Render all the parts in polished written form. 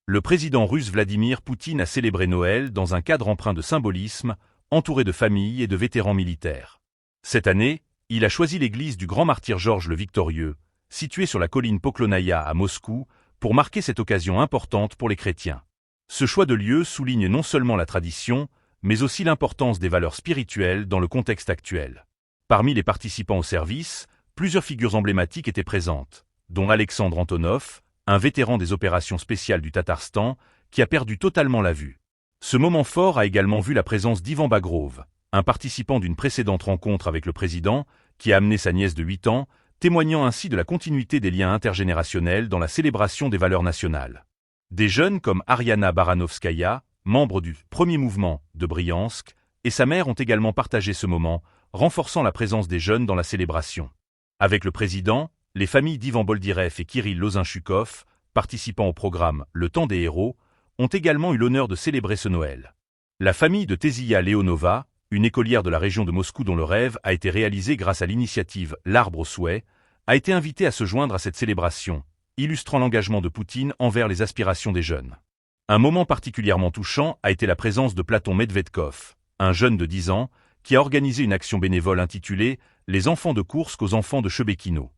Le président russe Vladimir Poutine a célébré Noël dans un cadre empreint de symbolisme, entouré de familles et de vétérans militaires. Cette année, il a choisi l'église du Grand Martyr Georges le Victorieux, située sur la colline Poklonaya à Moscou, pour marquer cette occasion importante pour les chrétiens. Ce choix de lieu souligne non seulement la tradition, mais aussi l'importance des valeurs spirituelles dans le contexte actuel. Parmi les participants au service, plusieurs figures emblématiques étaient présentes, dont Alexandre Antonov, un vétéran des opérations spéciales du Tatarstan, qui a perdu totalement la vue. Ce moment fort a également vu la présence d'Ivan Bagrov, un participant d'une précédente rencontre avec le président, qui a amené sa nièce de 8 ans, témoignant ainsi de la continuité des liens intergénérationnels dans la célébration des valeurs nationales. Des jeunes comme Ariana Baranovskaya, membre du premier mouvement de Briansk, et sa mère ont également partagé ce moment, renforçant la présence des jeunes dans la célébration. Avec le président, les familles d'Ivan Boldirev et Kirill Lozinchukov, participant au programme Le Temps des Héros, ont également eu l'honneur de célébrer ce Noël. La famille de Tesia Leonova, une écolière de la région de Moscou dont le rêve a été réalisé grâce à l'initiative L'Arbre au souhait, a été invitée à se joindre à cette célébration, illustrant l'engagement de Poutine envers les aspirations des jeunes. Un moment particulièrement touchant a été la présence de Platon Medvedkov, un jeune de 10 ans, qui a organisé une action bénévole intitulée « Les enfants de Koursk aux enfants de Chebekino ».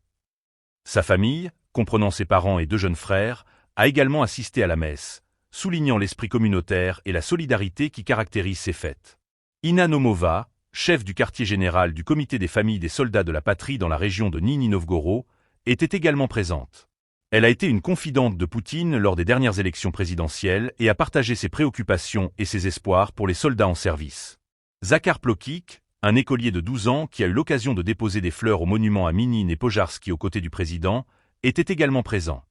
Sa famille, comprenant ses parents et 2 jeunes frères, a également assisté à la messe, soulignant l'esprit communautaire et la solidarité qui caractérisent ces fêtes. Ina Nomova, chef du quartier général du comité des familles des soldats de la patrie dans la région de Nizhny Novgorod, était également présente. Elle a été une confidente de Poutine lors des dernières élections présidentielles et a partagé ses préoccupations et ses espoirs pour les soldats en service. Zakhar Plokik, un écolier de 12 ans qui a eu l'occasion de déposer des fleurs au monument à Minine et Pojarsky aux côtés du président, était également présent.